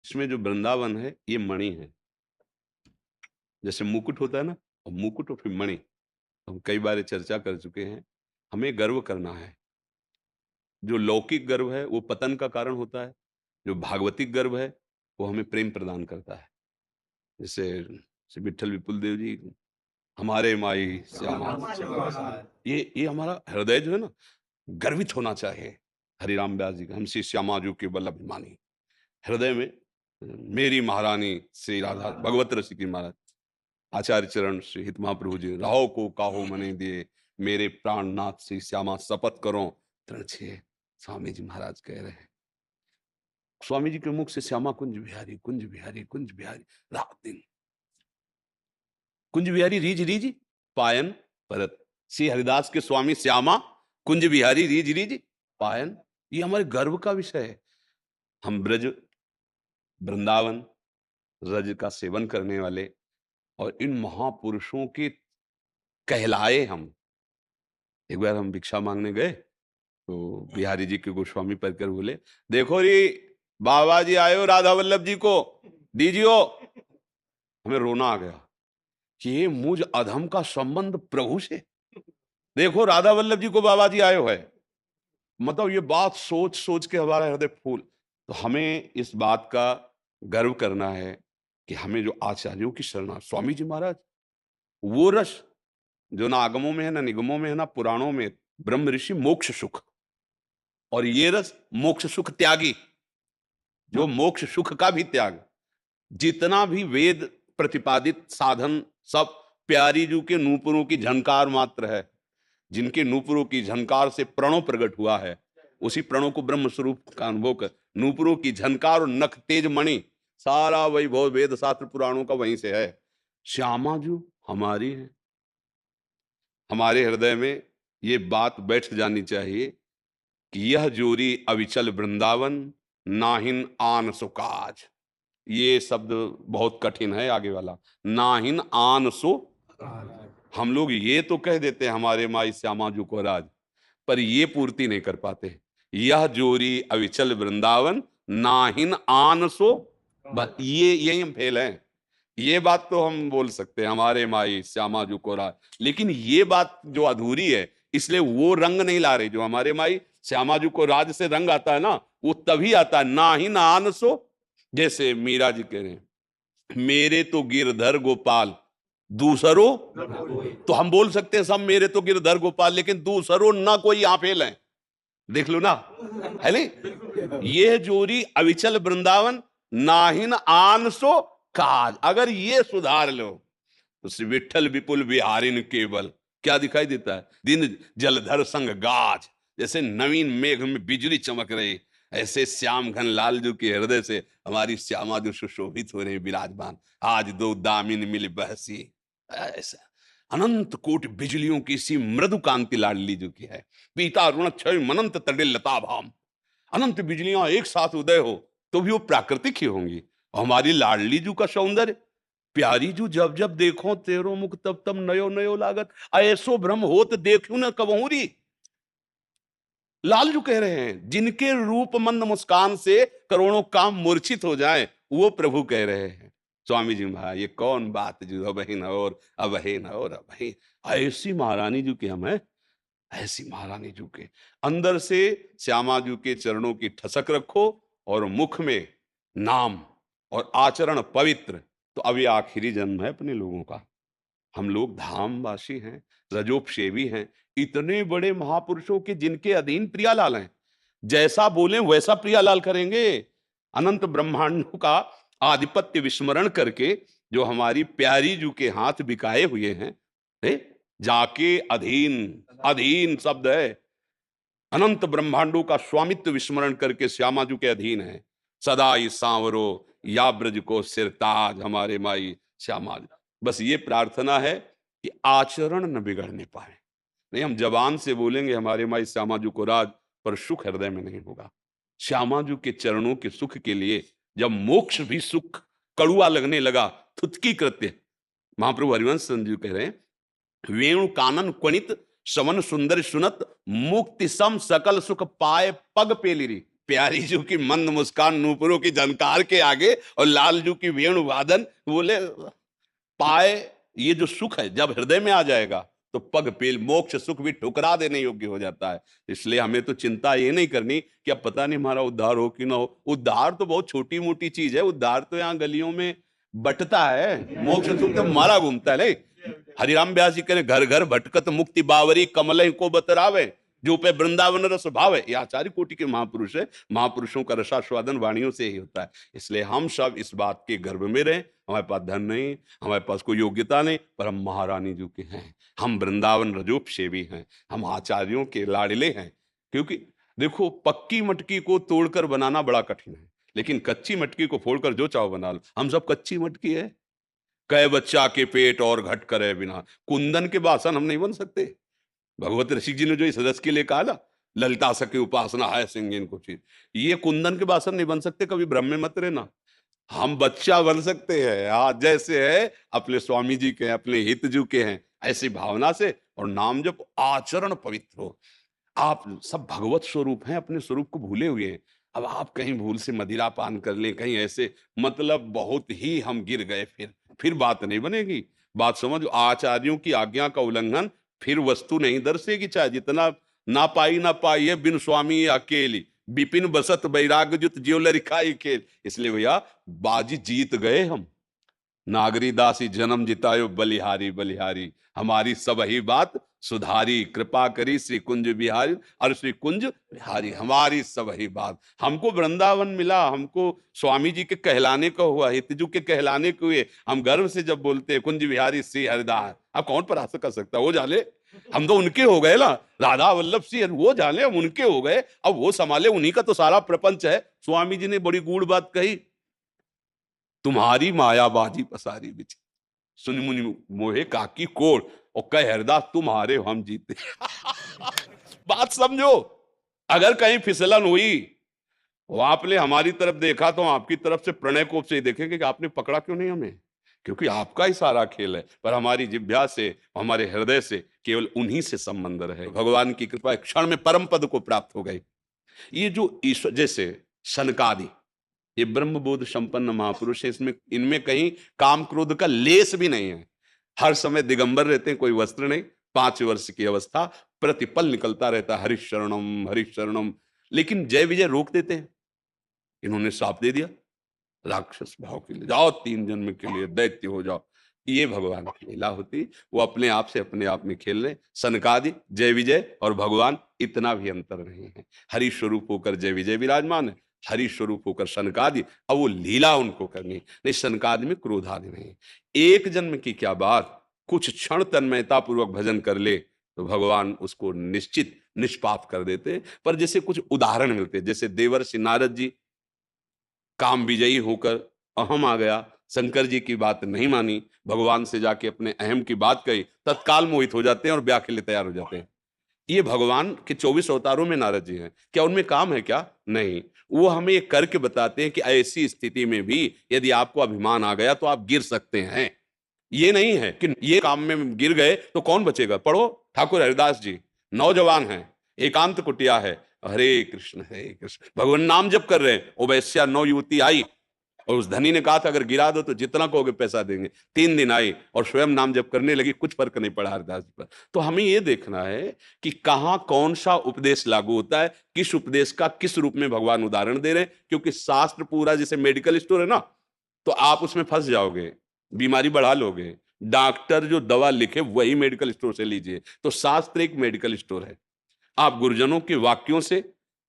इसमें जो वृंदावन है ये मणि है। जैसे मुकुट होता है ना, और मुकुट और फिर मणि, हम कई बार ये चर्चा कर चुके हैं। हमें गर्व करना है। जो लौकिक गर्व है वो पतन का कारण होता है, जो भागवतिक गर्व है वो हमें प्रेम प्रदान करता है। जैसे श्री विट्ठल विपुल देव जी, हमारे माई श्यामा, ये हमारा हृदय जो है ना, गर्वित होना चाहिए। हरिराम व्यास जी का, हम श्री श्यामा जी के बल अभिमानी। हृदय में मेरी महारानी श्री राधा भगवत रसिकी महाराज, आचार्य चरण श्री हित महाप्रभु जी, राहो को काहो मने दिए, मेरे प्राणनाथ श्री श्यामा शपथ करो तृण छे। स्वामी जी महाराज कह रहे हैं, स्वामी जी के मुख से श्यामा कुंज बिहारी, कुंज बिहारी, कुंज बिहारी, रात दिन कुंज बिहारी रीज रीज पायन परत। श्री हरिदास के स्वामी श्यामा कुंज बिहारी रीज रीज पायन। ये हमारे गर्व का विषय है। हम ब्रज, वृंदावन, रज का सेवन करने वाले और इन महापुरुषों के कहलाए हम। एक बार हम भिक्षा मांगने गए तो बिहारी जी के गोस्वामी पढ़कर बोले, देखो री बाबा जी आयो राधा वल्लभ जी को दीजियो। हमें रोना आ गया कि ये मुझ अधम का संबंध प्रभु से। देखो राधा वल्लभ जी को बाबा जी आयो है। मतलब ये बात सोच सोच के हमारा हृदय फूल। तो हमें इस बात का गर्व करना है कि हमें जो आचार्यों की शरणा, स्वामी जी महाराज वो रस जो ना आगमों में है, ना निगमों में है, ना पुराणों में, ब्रह्म ऋषि मोक्ष सुख, और ये रस मोक्ष सुख त्यागी, जो मोक्ष सुख का भी त्याग। जितना भी वेद प्रतिपादित साधन सब प्यारी जू के नूपुरों की झनकार मात्र है। जिनके नूपुरों की झनकार से प्रणव प्रकट हुआ है, उसी प्रणव को ब्रह्म स्वरूप का अनुभव कर, नूपुरों की झनकार और नख तेज मणि, सारा वैभव वेद शास्त्र पुराणों का वहीं से है। श्यामा जू हमारी है। हमारे हृदय में ये बात बैठ जानी चाहिए कि यह जोरी अविचल वृंदावन, नाहिन आन सुकाज। ये शब्द बहुत कठिन है आगे वाला, नाहिन आन सो। हम लोग ये तो कह देते हैं हमारे माई श्यामा जू को राज, पर ये पूर्ति नहीं कर पाते। यह जोरी अविचल वृंदावन, नाहिन आन सो। बस ये यही हम फेल हैं। ये बात तो हम बोल सकते हैं हमारे माई श्यामा जू को राज, लेकिन ये बात जो अधूरी है, इसलिए वो रंग नहीं ला रही। जो हमारे माई श्यामा जू को राज से रंग आता है ना, वो तभी आता है नाहिन आन सो। जैसे मीरा जी कह रहे हैं, मेरे तो गिरधर गोपाल दूसरो। तो हम बोल सकते हैं सब मेरे तो गिरधर गोपाल, लेकिन दूसरो ना कोई यहाँ फेल है। देख लो ना, है नहीं? ये जोरी अविचल वृंदावन, नाहिन आन सो काज। अगर ये सुधार लो तो श्री विट्ठल विपुल बिहारिन केवल क्या दिखाई देता है? दिन जलधर संग गाज। जैसे नवीन मेघ में बिजली चमक रही, ऐसे श्याम घन लाल जो के हृदय से हमारी श्यामा जो सुशोभित हो रही विराजमान। आज दो दामिन मिल बहसी, ऐसा अनंत कोटि बिजलियों की सी मृदु कांति लाडली जो की है। पीता ऋण क्षय मनंत तड़े लता भाम। अनंत बिजलियां एक साथ उदय हो तो भी वो प्राकृतिक ही होंगी। और हमारी लाडली जू का सौंदर्य, प्यारी जू जब जब देखो तेरो मुख तब तब नयो नयो लागत। ऐसो भ्रम होत देखू न कबहूरी। लालजू कह रहे हैं, जिनके रूप मंद मुस्कान से करोड़ों काम मूर्छित हो जाए, वो प्रभु कह रहे हैं। स्वामी जी महाराज, ये कौन बात जो अबहिन और अबहिन और अबहिन। ऐसी महारानी जू की हम है, ऐसी महारानी जू के अंदर से श्यामा जू के चरणों की ठसक रखो और मुख में नाम और आचरण पवित्र। तो अब ये आखिरी जन्म है अपने लोगों का। हम लोग धामवासी हैं, रजोपसेवी हैं। इतने बड़े महापुरुषों के जिनके अधीन प्रियालाल हैं, जैसा बोले वैसा प्रियालाल करेंगे। अनंत ब्रह्मांडों का आधिपत्य विस्मरण करके जो हमारी प्यारी जू के हाथ बिकाए हुए हैं, जाके अधीन, अधीन शब्द है। अनंत ब्रह्मांडों का स्वामित्व विस्मरण करके श्यामा जू के अधीन है। सदा ही सांवरो या ब्रज को सिरताज, हमारे माई श्यामा। बस ये प्रार्थना है कि आचरण न बिगड़ने पाए। नहीं, हम जबान से बोलेंगे हमारे माई श्यामा जू को राज, पर सुख हृदय में नहीं होगा। श्यामा जू के चरणों के सुख के लिए जब मोक्ष भी सुख कड़ुआ लगने लगा, थुतकी कृत्य। महाप्रभु हरिवंश जी कह रहे हैं, वेणु कानन क्वनित श्रवण सुंदर सुनत, मुक्ति सम सकल सुख पाए पग पेलिरी। प्यारी जू की मंद मुस्कान नूपुरों की झनकार के आगे और लाल जू की वेणु वादन, बोले पाए। ये जो सुख है जब हृदय में आ जाएगा तो पग पेल मोक्ष सुख भी ठुकरा देने योग्य हो जाता है। इसलिए हमें तो चिंता ये नहीं करनी कि अब पता नहीं हमारा उद्धार हो कि ना हो। उद्धार तो बहुत छोटी मोटी चीज है, उद्धार तो यहाँ गलियों में बटता है। मोक्ष सुख तो मारा घूमता है। ले हरिराम व्यास जी कह रहे, घर घर भटकत मुक्ति बावरी कमल को बतरावे, जो पे वृंदावन रस भाव है। ये आचार्य कोटि के महापुरुष है। महापुरुषों का रसास्वादन वाणियों से ही होता है। इसलिए हम सब इस बात के गर्भ में रहें। हमारे पास धन नहीं, हमारे पास कोई योग्यता नहीं, पर हम महारानी जी के हैं। हम वृंदावन रजोप सेवी हैं, हम आचार्यों के लाडले हैं। क्योंकि देखो, पक्की मटकी को तोड़कर बनाना बड़ा कठिन है, लेकिन कच्ची मटकी को फोड़कर जो चाहो बना लो। हम सब कच्ची मटकी है। कह बच्चा के पेट और घट करे बिना, कुंदन के बासन हम नहीं बन सकते। भगवत ऋषि जी ने जो इस रस के लिए कहा ना, ललिता सखी उपासना है सिंगिन को चीज, ये कुंदन के बासन नहीं बन सकते। कभी भ्रम में मत रहना, हम बच्चा बन सकते हैं। आज जैसे है अपने स्वामी जी के, अपने हित जू के हैं, ऐसी भावना से। और नाम जब आचरण पवित्र हो। आप सब भगवत स्वरूप हैं, अपने स्वरूप को भूले हुए हैं। अब आप कहीं भूल से मदिरा पान कर लें, कहीं ऐसे, मतलब बहुत ही हम गिर गए। फिर बात नहीं बनेगी। बात समझो, आचार्यों की आज्ञा का उल्लंघन फिर वस्तु नहीं दर्शेगी। चाहे जितना ना पाई है बिन स्वामी अकेली, विपिन बसत बैराग जुत ज्यो लरिखाई खेल। इसलिए भैया बाजी जीत गए हम। नागरी दासी जन्म जितायो बलिहारी बलिहारी, हमारी सब ही बात सुधारी, कृपा करी श्री कुंज बिहारी। और श्री कुंज बिहारी हमारी सब ही बात। हमको वृंदावन मिला, हमको स्वामी जी के कहलाने का हुआ, हितजू के कहलाने के हुए। हम गर्व से जब बोलते हैं कुंज बिहारी श्री हरिदास, अब कौन परास्त कर सकता है? वो जाने, हम तो उनके हो गए ना। राधा वल्लभ सिंह वो जाने, हम उनके हो गए। अब वो संभाले, उन्हीं का तो सारा प्रपंच है। स्वामी जी ने बड़ी गूढ़ बात कही, तुम्हारी मायाबाजी पसारी बिछी, सुन मुनि मोहे काकी कोड़, और कह हरदास तुम्हारे हम जीते। बात समझो। अगर कहीं फिसलन हुई, वो आपने हमारी तरफ देखा तो आपकी तरफ से प्रणय कोप से ही देखेंगे कि आपने पकड़ा क्यों नहीं हमें, क्योंकि आपका ही सारा खेल है। पर हमारी जिह्वा से, हमारे हृदय से केवल उन्हीं से संबंध रहे। भगवान की कृपा क्षण में परम पद को प्राप्त हो गई। ये जो ईश्वर, जैसे सनकादि, ये ब्रह्मबोध संपन्न महापुरुष है। इसमें, इनमें कहीं काम क्रोध का लेस भी नहीं है। हर समय दिगंबर रहते हैं, कोई वस्त्र नहीं। 5 वर्ष की अवस्था, प्रतिपल निकलता रहता हरिशरणम हरिशरणम। लेकिन जय विजय रोक देते हैं। इन्होंने साप दे दिया, राक्षस भाव के लिए जाओ, 3 जन्म के लिए दैत्य हो जाओ। ये भगवान की लीला होती। वो अपने आप से अपने आप में खेल रहे। सनकादि, जय विजय और भगवान, इतना भी अंतर नहीं है। हरि स्वरूप होकर जय विजय विराजमान है, हरि स्वरूप होकर सनकादि। अब वो लीला उनको करनी नहीं। सनकादि में क्रोधादि नहीं। एक जन्म की क्या बात, कुछ क्षण तन्मयता पूर्वक भजन कर ले तो भगवान उसको निश्चित निष्पाप कर देते। पर जैसे कुछ उदाहरण मिलते, जैसे देवर्षि नारद जी काम विजयी होकर, अहम आ गया, शंकर जी की बात नहीं मानी, भगवान से जाके अपने अहम की बात कही, तत्काल मोहित हो जाते हैं और ब्याह के लिए तैयार हो जाते हैं। ये भगवान के 24 अवतारों में नारद जी हैं। क्या उनमें काम है? क्या नहीं। वो हमें ये करके बताते हैं कि ऐसी स्थिति में भी यदि आपको अभिमान आ गया तो आप गिर सकते हैं। ये नहीं है कि ये काम में गिर गए तो कौन बचेगा। पढ़ो, ठाकुर हरिदास जी नौजवान हैं, एकांत कुटिया है, हरे कृष्ण भगवान नाम जप कर रहे हैं। वो वैश्या 9 युवती आई और उस धनी ने कहा था अगर गिरा दो तो जितना कहोगे पैसा देंगे। 3 दिन आई और स्वयं नाम जप करने लगी, कुछ फर्क नहीं पड़ा हरिदास जी पर। तो हमें ये देखना है कि कहां कौन सा उपदेश लागू होता है, किस उपदेश का किस रूप में भगवान उदाहरण दे रहे हैं। क्योंकि शास्त्र पूरा जैसे मेडिकल स्टोर है ना, तो आप उसमें फंस जाओगे, बीमारी बढ़ा लोगे। डॉक्टर जो दवा लिखे वही मेडिकल स्टोर से लीजिए। तो शास्त्र एक मेडिकल स्टोर है। आप गुरुजनों के वाक्यों से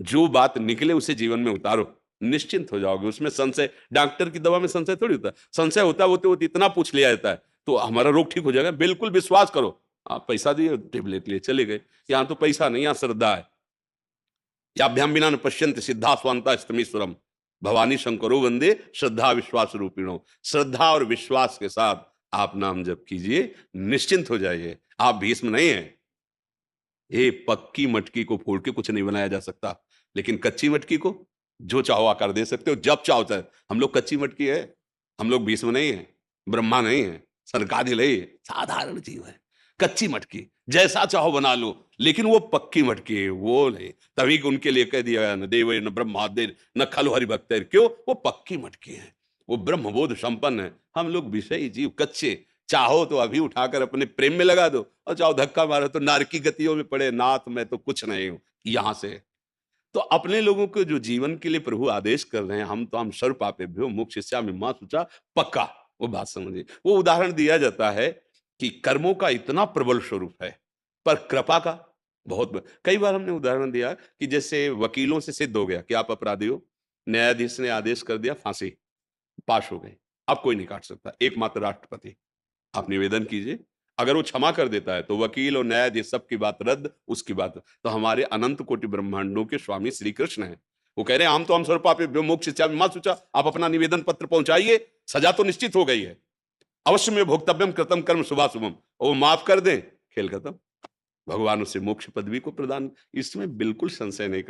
जो बात निकले उसे जीवन में उतारो, निश्चिंत हो जाओगे। उसमें संशय, डॉक्टर की दवा में संशय थोड़ी होता है। संशय होता है वो तो इतना पूछ लिया जाता है तो हमारा रोग ठीक हो जाएगा। बिल्कुल विश्वास करो। आप पैसा दिए, टेबलेट लिए चले गए। यहां तो पैसा नहीं, यहां श्रद्धा है। याभ्याम बिना न पश्यन्ति सिद्धा स्वांता स्तमीश्वरम, भवानी शंकरो वंदे श्रद्धा विश्वास रूपिणो। श्रद्धा और विश्वास के साथ आप नाम जप कीजिए, निश्चिंत हो जाइए। आप भीष्म नहीं है। ये पक्की मटकी को फोड़ के कुछ नहीं बनाया जा सकता, लेकिन कच्ची मटकी को जो चाहो आकार दे सकते हो, जब चाहो चाहे। हम लोग कच्ची मटकी है, हम लोग भीष्म नहीं है, ब्रह्मा नहीं है, सरकारी नहीं है, साधारण जीव है। कच्ची मटकी, जैसा चाहो बना लो, लेकिन वो पक्की मटकी है, वो नहीं। तभी उनके लिए कह दिया न देवे न ब्रह्मादेर न खलु हरिभक्तेर, क्यों? वो पक्की मटकी है, वो ब्रह्मबोध संपन्न है। हम लोग विषयी जीव कच्चे, चाहो तो अभी उठाकर अपने प्रेम में लगा दो, और चाहो धक्का मारो तो नारकी गतियों में पड़े, नाथ मैं तो कुछ नहीं हूं यहां से। तो अपने लोगों को जो जीवन के लिए प्रभु आदेश कर रहे हैं, हम सर्व पापेभ्यो मोक्षयिष्यामि मा शुचा, पक्का, वो बात समझिए। वो उदाहरण दिया जाता है कि कर्मों का इतना प्रबल स्वरूप है, पर कृपा का कई बार हमने उदाहरण दिया कि जैसे वकीलों से सिद्ध हो गया कि आप अपराधी हो, न्यायाधीश ने आदेश कर दिया, फांसी पास हो गई, अब कोई नहीं काट सकता, एकमात्र राष्ट्रपति। आप निवेदन कीजिए, अगर वो क्षमा कर देता है तो वकील और न्यायाधीश सबकी बात रद्द, उसकी बात। तो हमारे अनंत कोटि ब्रह्मांडों के स्वामी श्री कृष्ण हैं, वो कह रहे हैं हम स्वर पापे मोक्ष इच्छा मा शुचा, आप अपना निवेदन पत्र पहुंचाइए, सजा तो निश्चित हो गई है, अवश्य में भोक्तव्यम कृतम कर्म शुभाशुभम, वो माफ कर दें, खेल खत्म। भगवान उसे मोक्ष पदवी को प्रदान, इसमें बिल्कुल संशय नहीं।